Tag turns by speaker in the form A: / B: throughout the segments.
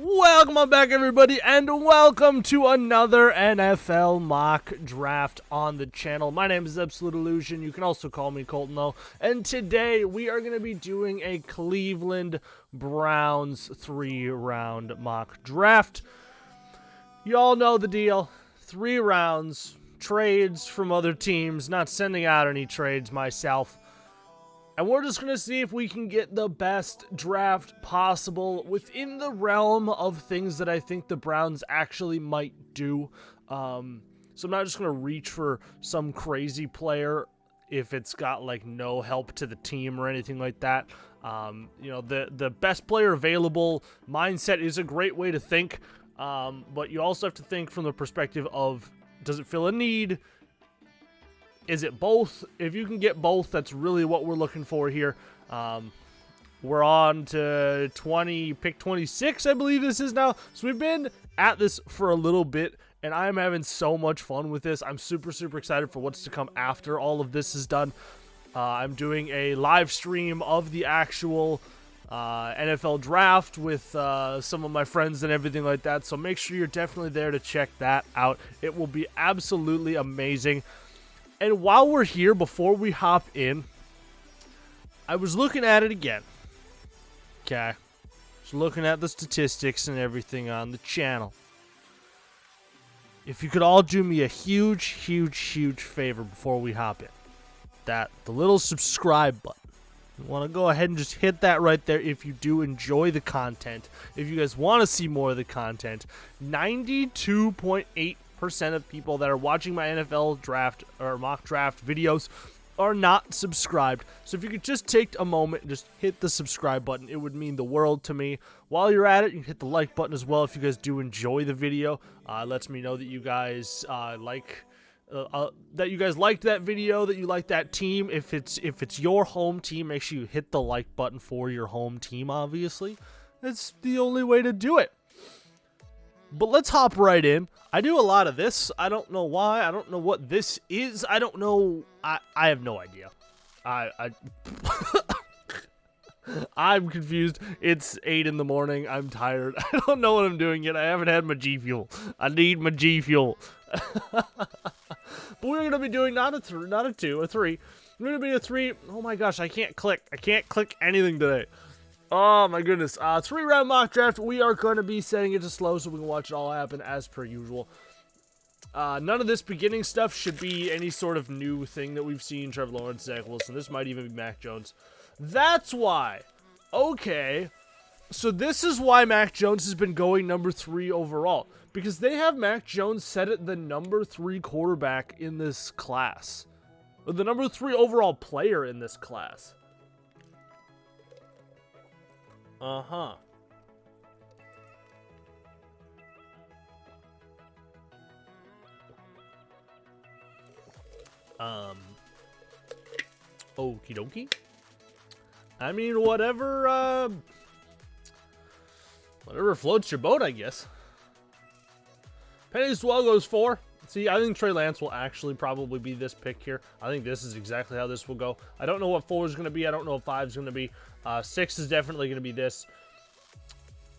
A: Welcome on back, everybody, and welcome to another NFL mock draft on the channel. My name is Absolute Illusion. You can also call me Colton, though. And today we are going to be doing a Cleveland Browns 3-round mock draft. You all know the deal. 3 rounds, trades from other teams, not sending out any trades myself. And we're just going to see if we can get the best draft possible within the realm of things that I think the Browns actually might do. So I'm not just going to reach for some crazy player if it's got like no help to the team or anything like that. You know, the best player available mindset is a great way to think. But you also have to think from the perspective of, does it fill a need? Is it both? If you can get both, that's really what we're looking for here. We're on to pick 26, I believe this is now. So we've been at this for a little bit, and I'm having so much fun with this. I'm super, super excited for what's to come after all of this is done. I'm doing a live stream of the actual NFL draft with some of my friends and everything like that. So make sure you're definitely there to check that out. It will be absolutely amazing. And while we're here, before we hop in, I was looking at it again. Okay. Just looking at the statistics and everything on the channel. If you could all do me a huge, huge, huge favor before we hop in. The little subscribe button. You want to go ahead and just hit that right there if you do enjoy the content. If you guys want to see more of the content. 92.8% of people that are watching my NFL draft or mock draft videos are not subscribed. So if you could just take a moment and just hit the subscribe button, it would mean the world to me. While you're at it, you can hit the like button as well if you guys do enjoy the video. It lets me know that you guys liked that video, that you like that team. If it's your home team, make sure you hit the like button for your home team, obviously. That's the only way to do it. But let's hop right in. I do a lot of this. I don't know why. I don't know what this is. I don't know. I have no idea. I'm confused. It's 8 in the morning. I'm tired. I don't know what I'm doing yet. I haven't had my G Fuel. I need my G Fuel. But we're going to be doing not a 2, a 3. We're going to be a 3. Oh my gosh, I can't click. I can't click anything today. Oh my goodness. 3-round mock draft. We are going to be setting it to slow so we can watch it all happen as per usual. None of this beginning stuff should be any sort of new thing that we've seen. Trevor Lawrence, Zach Wilson. This might even be Mac Jones. That's why. Okay. So this is why Mac Jones has been going number 3 overall. Because they have Mac Jones set at the number 3 quarterback in this class. Or the number 3 overall player in this class. Uh-huh. Okie dokie. I mean, whatever floats your boat, I guess. Penny Swell goes 4. See, I think Trey Lance will actually probably be this pick here. I think this is exactly how this will go. I don't know what 4 is going to be. I don't know what 5 is going to be. 6 is definitely going to be this.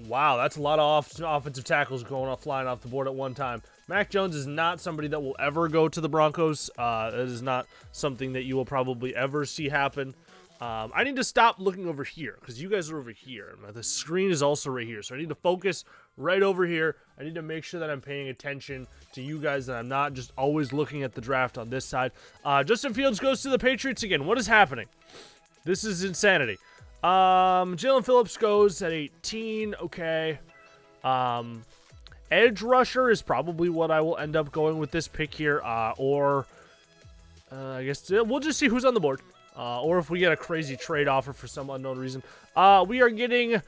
A: Wow, that's a lot of offensive tackles flying off the board at one time. Mac Jones is not somebody that will ever go to the Broncos. That is not something that you will probably ever see happen. I need to stop looking over here because you guys are over here. The screen is also right here. So I need to focus right over here. I need to make sure that I'm paying attention to you guys, that I'm not just always looking at the draft on this side. Justin Fields goes to the Patriots again. What is happening? This is insanity. Jalen Phillips goes at 18. Okay. Edge rusher is probably what I will end up going with this pick here. I guess we'll just see who's on the board. Or if we get a crazy trade offer for some unknown reason. We are getting,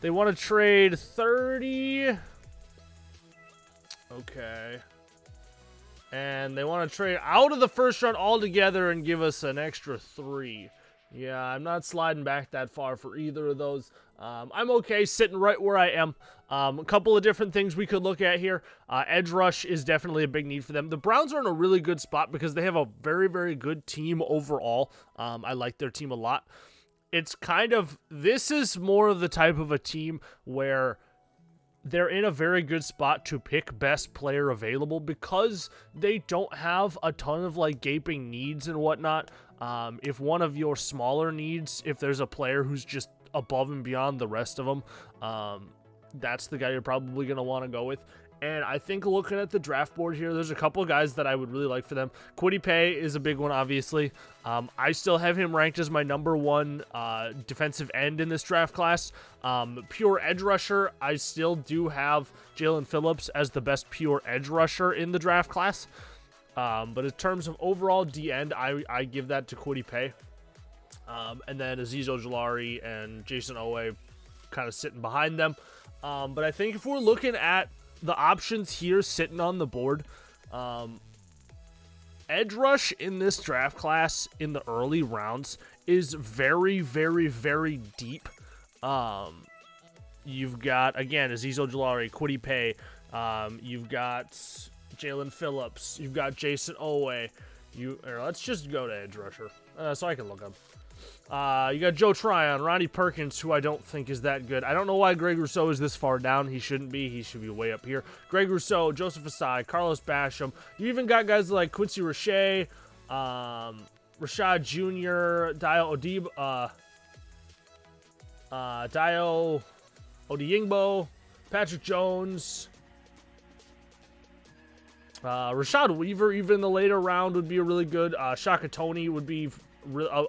A: they want to trade 30. Okay. And they want to trade out of the first round altogether and give us an extra 3. Yeah, I'm not sliding back that far for either of those. I'm okay sitting right where I am. A couple of different things we could look at here. Edge rush is definitely a big need for them. The Browns are in a really good spot because they have a very, very good team overall. I like their team a lot. it's kind of, this is more of the type of a team where they're in a very good spot to pick best player available because they don't have a ton of like gaping needs and whatnot. If one of your smaller needs, if there's a player who's just above and beyond the rest of them, that's the guy you're probably going to want to go with. And I think looking at the draft board here, there's a couple of guys that I would really like for them. Kwity Paye is a big one, obviously. I still have him ranked as my #1 defensive end in this draft class. Pure edge rusher, I still do have Jalen Phillips as the best pure edge rusher in the draft class. But in terms of overall D-end, I give that to Kwity Paye. And then Azeez Ojulari and Jason Owe kind of sitting behind them. But I think if we're looking at the options here sitting on the board, edge rush in this draft class in the early rounds is very, very, very deep. You've got, again, Azeez Ojulari, Kwity Paye, you've got Jalen Phillips, you've got Jason Owe. Let's just go to edge rusher so I can look up. You got Joe Tryon, Ronnie Perkins, who I don't think is that good. I don't know why Greg Rousseau is this far down. He shouldn't be. He should be way up here. Greg Rousseau, Joseph Asai, Carlos Basham. You even got guys like Quincy Roche, Rashad Jr., Dio Odeyingbo, Patrick Jones, Rashad Weaver, even in the later round, would be a really good. Shaka Toney would be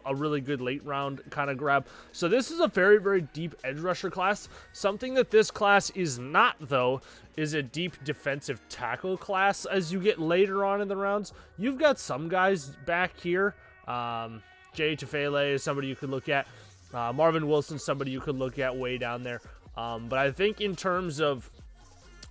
A: a really good late round kind of grab. So this is a very, very deep edge rusher class. Something that this class is not, though, is a deep defensive tackle class. As you get later on in the rounds, you've got some guys back here. Jay Tufele is somebody you could look at. Marvin Wilson, somebody you could look at way down there. But I think in terms of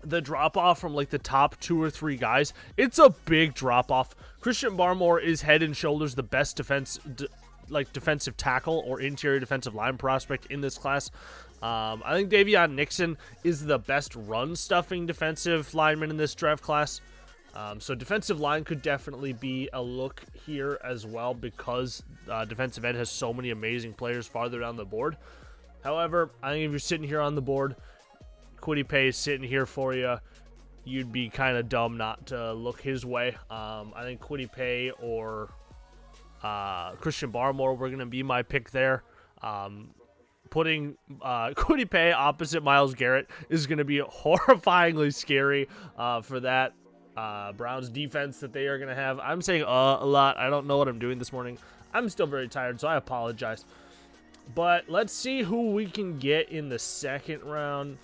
A: the drop-off from like the top 2 or 3 guys, it's a big drop-off. Christian Barmore is head and shoulders the best defensive tackle or interior defensive line prospect in this class. I think Davion Nixon is the best run-stuffing defensive lineman in this draft class. So defensive line could definitely be a look here as well because defensive end has so many amazing players farther down the board. However, I think if you're sitting here on the board, Kwity Paye is sitting here for you, you'd be kind of dumb not to look his way. I think Kwity Paye or Christian Barmore were going to be my pick there. Putting Kwity Paye opposite Myles Garrett is going to be horrifyingly scary for that Browns defense that they are going to have. I'm saying a lot. I don't know what I'm doing this morning. I'm still very tired, so I apologize. But let's see who we can get in the second round.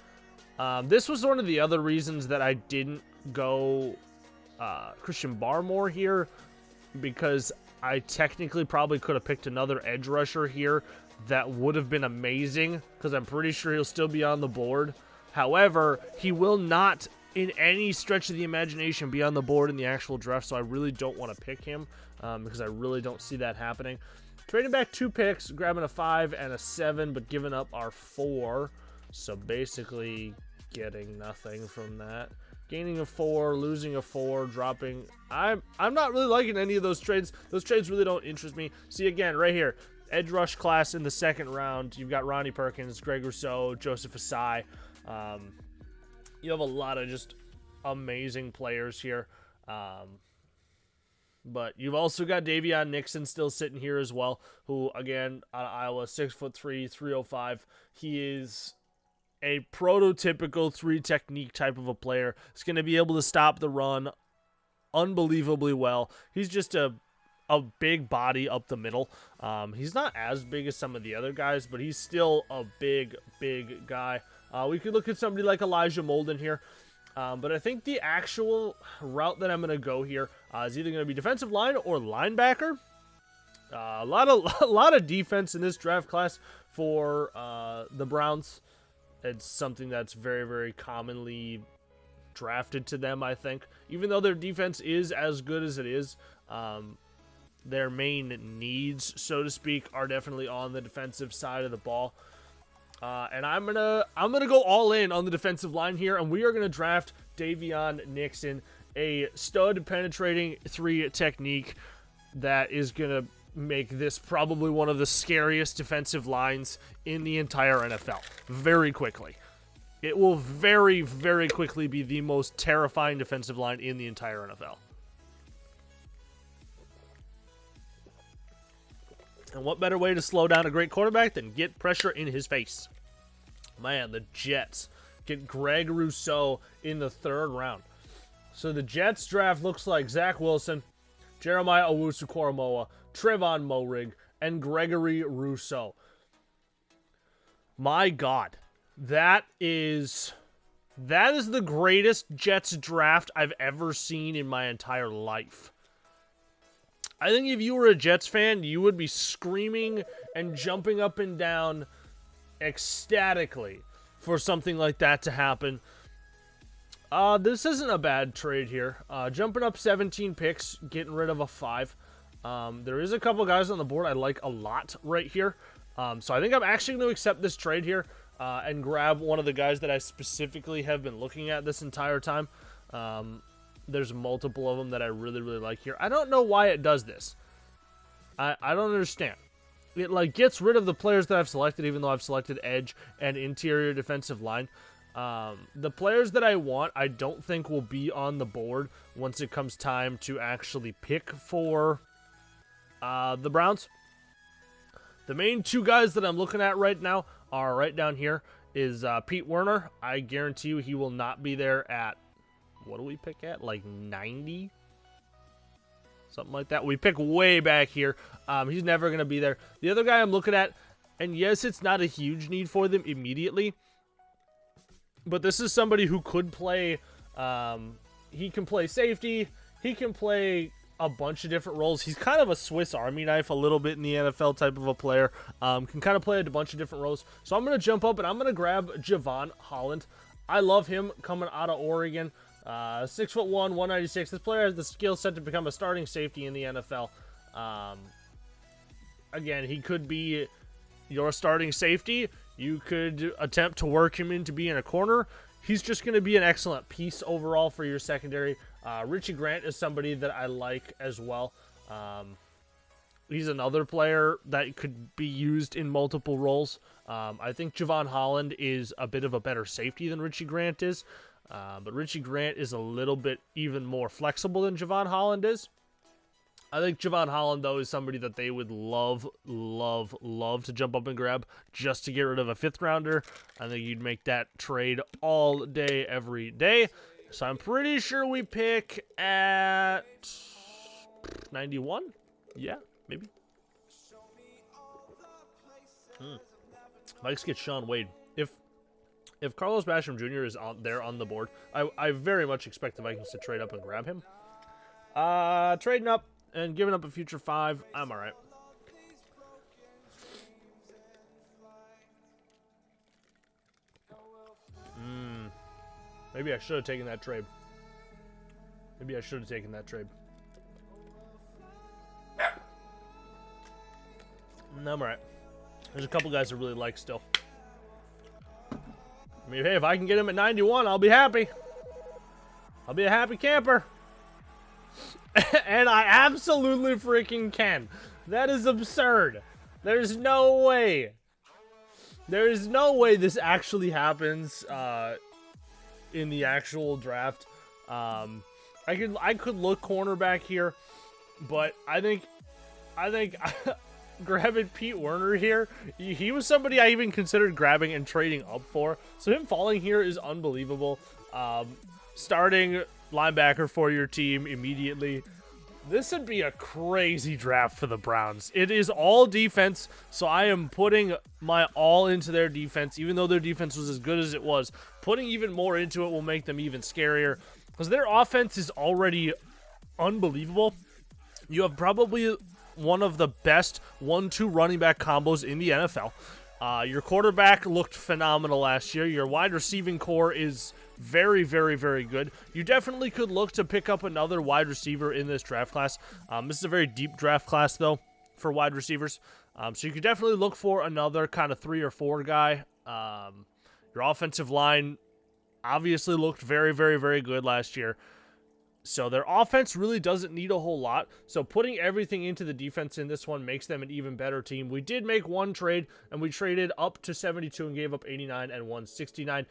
A: This was one of the other reasons that I didn't go Christian Barmore here, because I technically probably could have picked another edge rusher here that would have been amazing, because I'm pretty sure he'll still be on the board. However, he will not in any stretch of the imagination be on the board in the actual draft, so I really don't want to pick him because I really don't see that happening. Trading back 2 picks, grabbing a 5 and a 7, but giving up our 4. So basically getting nothing from that. Gaining a 4, losing a 4, dropping. I'm not really liking any of those trades. Those trades really don't interest me. See, again, right here, edge rush class in the second round. You've got Ronnie Perkins, Greg Rousseau, Joseph Asai. You have a lot of just amazing players here. But you've also got Davion Nixon still sitting here as well, who, again, out of Iowa, 6'3", 305. He is a prototypical 3 technique type of a player. He's going to be able to stop the run unbelievably well. He's just a big body up the middle. He's not as big as some of the other guys, but he's still a big, big guy. We could look at somebody like Elijah Molden here. But I think the actual route that I'm going to go here is either going to be defensive line or linebacker. A lot of defense in this draft class for the Browns. It's something that's very, very commonly drafted to them, I think. Even though their defense is as good as it is, their main needs, so to speak, are definitely on the defensive side of the ball. And I'm gonna go all in on the defensive line here, and we are gonna draft Davion Nixon, a stud penetrating 3 technique that is gonna make this probably one of the scariest defensive lines in the entire NFL very quickly. It will very, very quickly be the most terrifying defensive line in the entire NFL. And what better way to slow down a great quarterback than get pressure in his face? Man, the Jets get Greg Rousseau in the 3rd round. So the Jets draft looks like Zach Wilson, Jeremiah Owusu-Koramoah, Trevon Moehrig, and Gregory Rousseau. My God, that is the greatest Jets draft I've ever seen in my entire life. I think if you were a Jets fan, you would be screaming and jumping up and down ecstatically for something like that to happen. This isn't a bad trade here. Jumping up 17 picks, getting rid of a 5. There is a couple guys on the board I like a lot right here. So I think I'm actually going to accept this trade here and grab one of the guys that I specifically have been looking at this entire time. There's multiple of them that I really, really like here. I don't know why it does this. I don't understand. It like gets rid of the players that I've selected, even though I've selected edge and interior defensive line. The players that I want, I don't think will be on the board once it comes time to actually pick for the Browns. The main 2 guys that I'm looking at right now are right down here is Pete Werner. I guarantee you he will not be there at, what do we pick at? Like 90? Something like that. We pick way back here. He's never going to be there. The other guy I'm looking at, and yes, it's not a huge need for them immediately, but this is somebody who could play, he can play safety, he can play a bunch of different roles. He's kind of a Swiss Army knife a little bit in the NFL type of a player. Can kind of play a bunch of different roles. So I'm going to jump up and I'm going to grab Jevon Holland. I love him coming out of Oregon. 6'1", 196. This player has the skill set to become a starting safety in the NFL. Again, he could be your starting safety. You could attempt to work him into being a corner. He's just going to be an excellent piece overall for your secondary. Richie Grant is somebody that I like as well. He's another player that could be used in multiple roles. I think Jevon Holland is a bit of a better safety than Richie Grant is. But Richie Grant is a little bit even more flexible than Jevon Holland is. I think Jevon Holland, though, is somebody that they would love, love, love to jump up and grab just to get rid of a 5th rounder. I think you'd make that trade all day, every day. So I'm pretty sure we pick at 91. Yeah, maybe. Vikes get Sean Wade. If Carlos Basham Jr. is there on the board, I very much expect the Vikings to trade up and grab him. Trading up and giving up a future 5, I'm all right. Maybe I should have taken that trade. I'm all right. There's a couple guys I really like still. I mean, hey, if I can get him at 91, I'll be happy. I'll be a happy camper. And I absolutely freaking can. That is absurd. There's no way. There is no way this actually happens in the actual draft. I could look cornerback here, but I think grabbing Pete Werner here, he was somebody I even considered grabbing and trading up for. So him falling here is unbelievable. Starting linebacker for your team immediately. This would be a crazy draft for the Browns. It is all defense, so I am putting my all into their defense, even though their defense was as good as it was. Putting even more into it will make them even scarier, because their offense is already unbelievable. You have probably one of the best 1-2 running back combos in the NFL. Your quarterback looked phenomenal last year. Your wide receiving core is very, very, very good. You definitely could look to pick up another wide receiver in this draft class. This is a very deep draft class, though, for wide receivers. So you could definitely look for another kind of 3 or 4 guy. Your offensive line obviously looked very, very, very good last year. So their offense really doesn't need a whole lot. So putting everything into the defense in this one makes them an even better team. We did make one trade, and we traded up to 72 and gave up 89 and 169.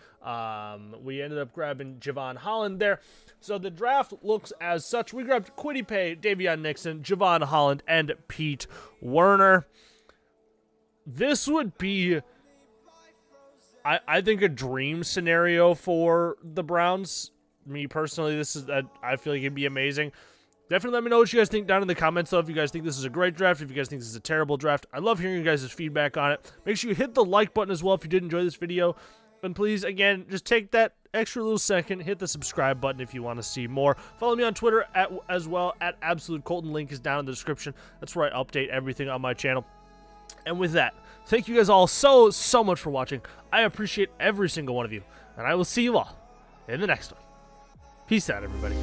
A: We ended up grabbing Javon Holland there. So the draft looks as such. We grabbed Kwity Paye, Davion Nixon, Javon Holland, and Pete Werner. This would be, I think, a dream scenario for the Browns. Me personally, I feel like it'd be amazing. Definitely let me know what you guys think down in the comments, though. If you guys think this is a great draft, if you guys think this is a terrible draft, I love hearing you guys' feedback on it. Make sure you hit the like button as well if you did enjoy this video. And please, again, just take that extra little second, hit the subscribe button if you want to see more. Follow me on Twitter as well, at Absolute Colton. Link is down in the description. That's where I update everything on my channel. And with that, thank you guys all so much for watching. I appreciate every single one of you. And I will see you all in the next one. Peace out, everybody.